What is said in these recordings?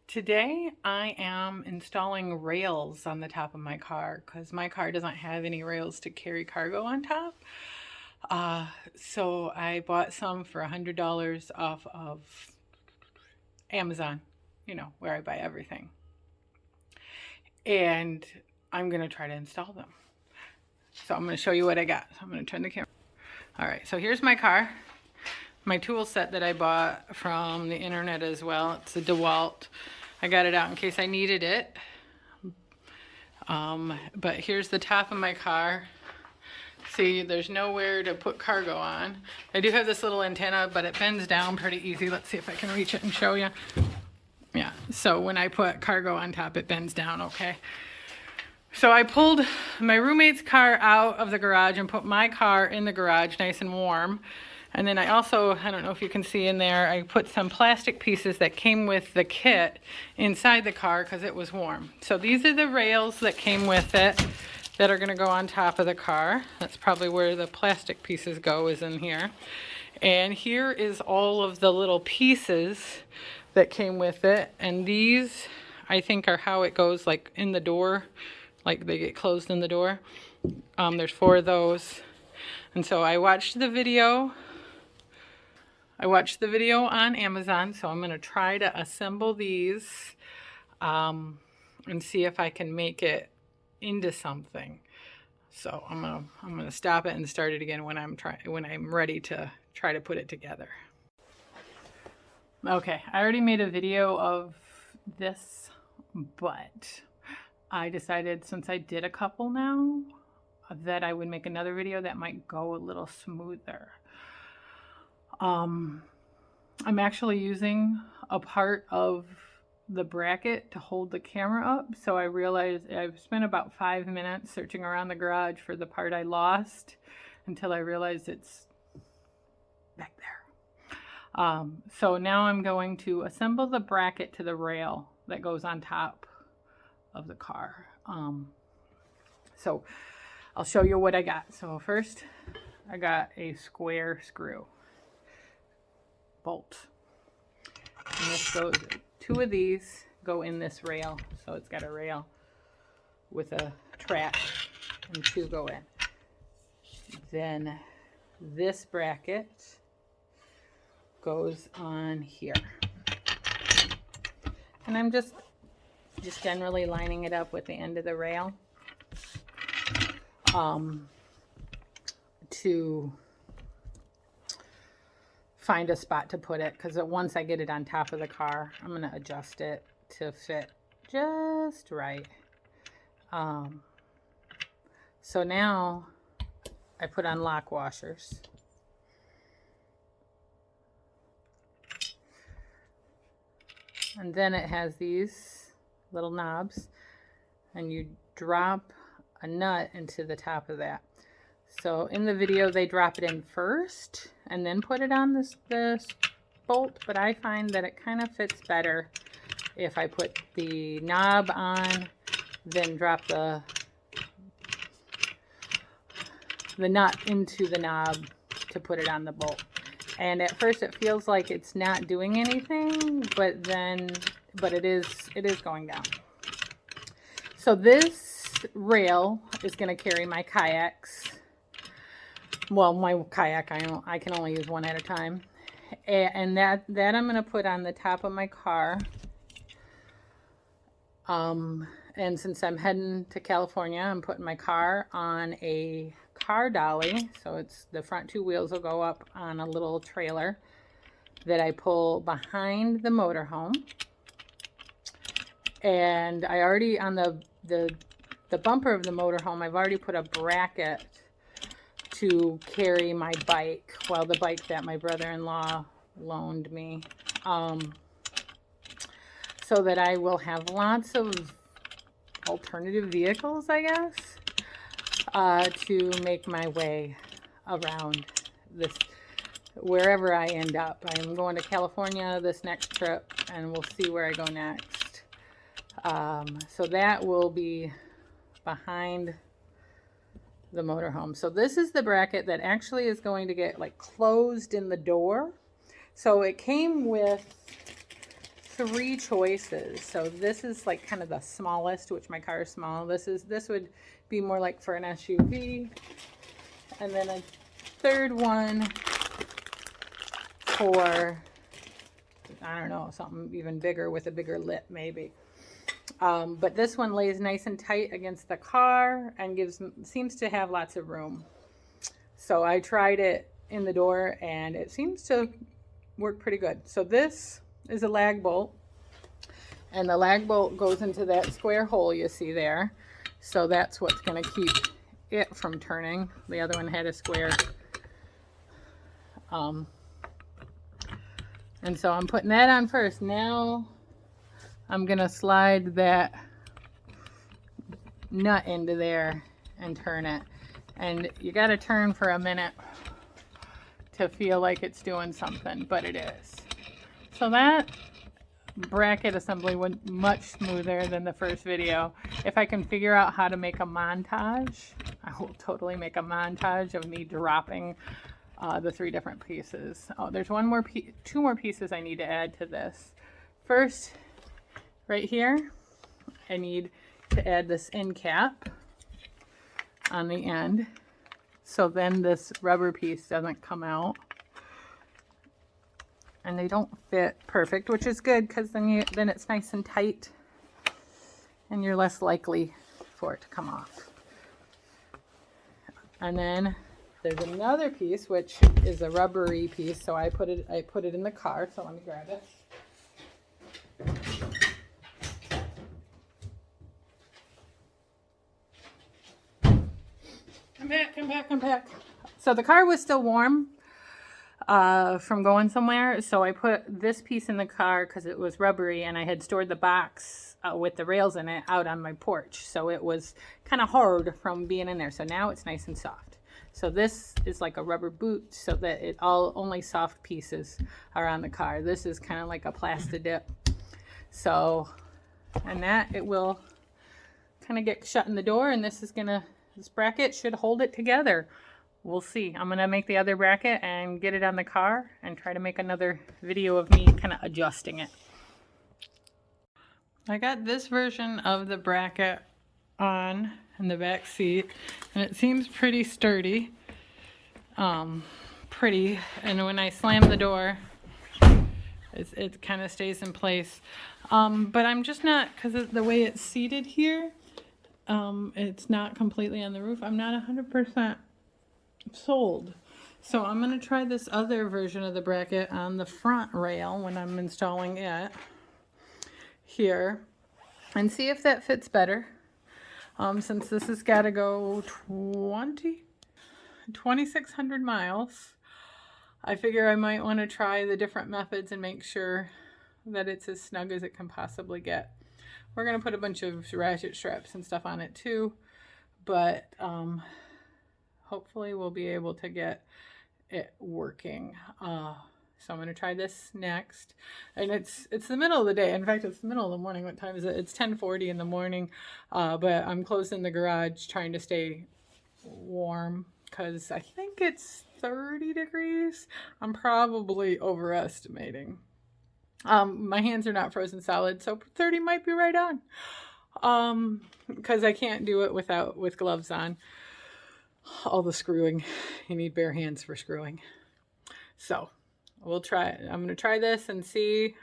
Today I am installing rails on the top of my car because my car doesn't have any rails to carry cargo on top. So I bought some for $100 off of Amazon, where I buy everything. And I'm going to try to install them. So I'm going to show you what I got. So I'm going to turn the camera. All right, so here's my car. My tool set that I bought from the internet as well. It's a DeWalt. I got it out in case I needed it. But here's the top of my car. See, there's nowhere to put cargo on. I do have this little antenna, but it bends down pretty easy. Let's see if I can reach it and show you. Yeah, so when I put cargo on top, it bends down, okay? So I pulled my roommate's car out of the garage and put my car in the garage nice and warm. And then I also, I don't know if you can see in there, I put some plastic pieces that came with the kit inside the car because it was warm. So these are the rails that came with it that are going to go on top of the car. That's probably where the plastic pieces go, is in here. And here is all of the little pieces that came with it. And these, I think, are how it goes, like in the door, like they get closed in the door. There's 4 of those. And so I watched the video. On Amazon, so I'm going to try to assemble these and see if I can make it into something. So I'm gonna stop it and start it again when I'm ready to try to put it together. Okay, I already made a video of this, but I decided, since I did a couple now, that I would make another video that might go a little smoother. I'm actually using a part of the bracket to hold the camera up. So I realized I've spent about 5 minutes searching around the garage for the part I lost until I realized it's back there. So now I'm going to assemble the bracket to the rail that goes on top of the car. So I'll show you what I got. So first I got a square screw bolt. And this goes, 2 of these go in this rail. So it's got a rail with a track and 2 go in. Then this bracket goes on here. And I'm just generally lining it up with the end of the rail to find a spot to put it, because once I get it on top of the car, I'm going to adjust it to fit just right. So now I put on lock washers. And then it has these little knobs, and you drop a nut into the top of that. So in the video, they drop it in first and then put it on this bolt, but I find that it kind of fits better if I put the knob on, then drop the nut into the knob to put it on the bolt. And at first it feels like it's not doing anything, but it is going down. So this rail is going to carry my kayaks. Well, my kayak, I can only use one at a time. And that I'm going to put on the top of my car. And since I'm heading to California, I'm putting my car on a car dolly. So it's the front 2 wheels will go up on a little trailer that I pull behind the motorhome. And I already, on the bumper of the motorhome, I've already put a bracket to carry my bike, well, the bike that my brother-in-law loaned me, so that I will have lots of alternative vehicles, I guess, to make my way around this, wherever I end up. I'm going to California this next trip, and we'll see where I go next. So that will be behind the motorhome. So this is the bracket that actually is going to get like closed in the door. So it came with 3 choices. So this is like kind of the smallest, which my car is small. This would be more like for an SUV. And then a third one for, I don't know, something even bigger with a bigger lip maybe. But this one lays nice and tight against the car and seems to have lots of room. So I tried it in the door and it seems to work pretty good. So this is a lag bolt, and the lag bolt goes into that square hole you see there. So that's what's going to keep it from turning. The other one had a square. And so I'm putting that on first. Now I'm going to slide that nut into there and turn it. And you got to turn for a minute to feel like it's doing something, but it is. So that bracket assembly went much smoother than the first video. If I can figure out how to make a montage, I will totally make a montage of me dropping the 3 different pieces. Oh, there's 2 more pieces I need to add to this. First, right here, I need to add this end cap on the end, so then this rubber piece doesn't come out. And they don't fit perfect, which is good because then it's nice and tight and you're less likely for it to come off. And then there's another piece which is a rubbery piece, so I put it in the car. So let me grab it. Come back. So the car was still warm from going somewhere, so I put this piece in the car because it was rubbery, and I had stored the box with the rails in it out on my porch, so it was kind of hard from being in there. So now it's nice and soft. So this is like a rubber boot, so that only soft pieces are on the car. This is kind of like a plastic dip. So, and that it will kind of get shut in the door, and this bracket should hold it together. We'll see. I'm going to make the other bracket and get it on the car and try to make another video of me kind of adjusting it. I got this version of the bracket on in the back seat, and it seems pretty sturdy. And when I slam the door, it kind of stays in place. But I'm just not, because of the way it's seated here, it's not completely on the roof. I'm not 100% sold. So I'm going to try this other version of the bracket on the front rail when I'm installing it here and see if that fits better. Since this has got to go 2,600 miles, I figure I might want to try the different methods and make sure that it's as snug as it can possibly get. We're going to put a bunch of ratchet straps and stuff on it too, but hopefully we'll be able to get it working. So I'm going to try this next. And it's the middle of the day. In fact, it's the middle of the morning. What time is it? It's 10:40 in the morning. But I'm closing the garage trying to stay warm because I think it's 30 degrees. I'm probably overestimating. My hands are not frozen solid, so 30 might be right on. Because I can't do it with gloves on. All the screwing, you need bare hands for screwing. So we'll try it. I'm going to try this and see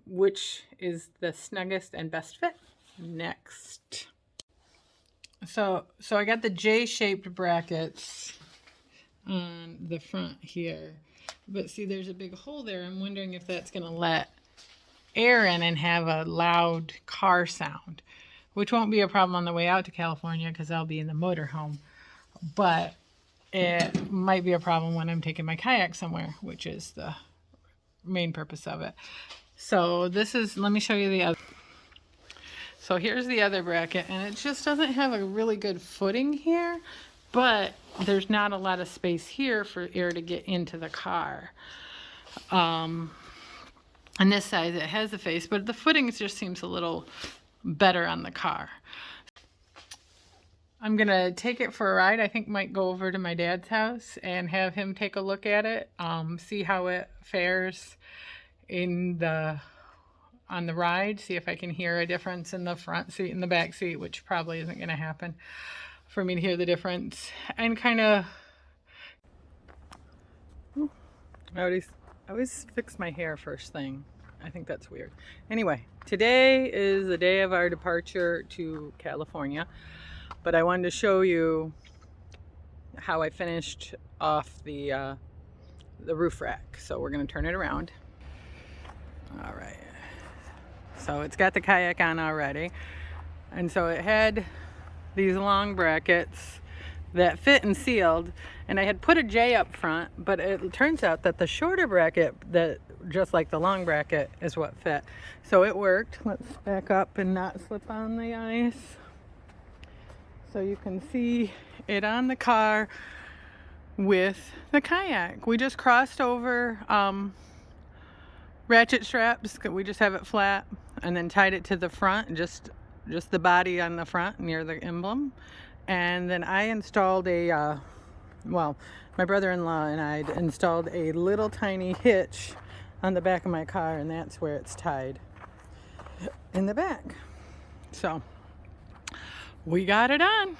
which is the snuggest and best fit next. So I got the J-shaped brackets on the front here, but see there's a big hole there. I'm wondering if that's going to let air in and have a loud car sound, which won't be a problem on the way out to California because I'll be in the motorhome. But it might be a problem when I'm taking my kayak somewhere, which is the main purpose of it. So let me show you the other. So here's the other bracket, and it just doesn't have a really good footing here, but there's not a lot of space here for air to get into the car. On this side, it has a face, but the footing just seems a little better on the car. I'm gonna take it for a ride. I think might go over to my dad's house and have him take a look at it, see how it fares on the ride, see if I can hear a difference in the front seat and the back seat, which probably isn't going to happen for me to hear the difference. And kind of, I always fix my hair first thing. I think that's weird. Anyway, today is the day of our departure to California, but I wanted to show you how I finished off the roof rack. So we're going to turn it around. All right. So it's got the kayak on already. And so it had these long brackets that fit and sealed. And I had put a J up front, but it turns out that the shorter bracket, that just like the long bracket, is what fit. So it worked. Let's back up and not slip on the ice. So you can see it on the car with the kayak. We just crossed over ratchet straps. We just have it flat and then tied it to the front, just the body on the front near the emblem. And then I installed my brother-in-law and I installed a little tiny hitch on the back of my car, and that's where it's tied in the back. So we got it on.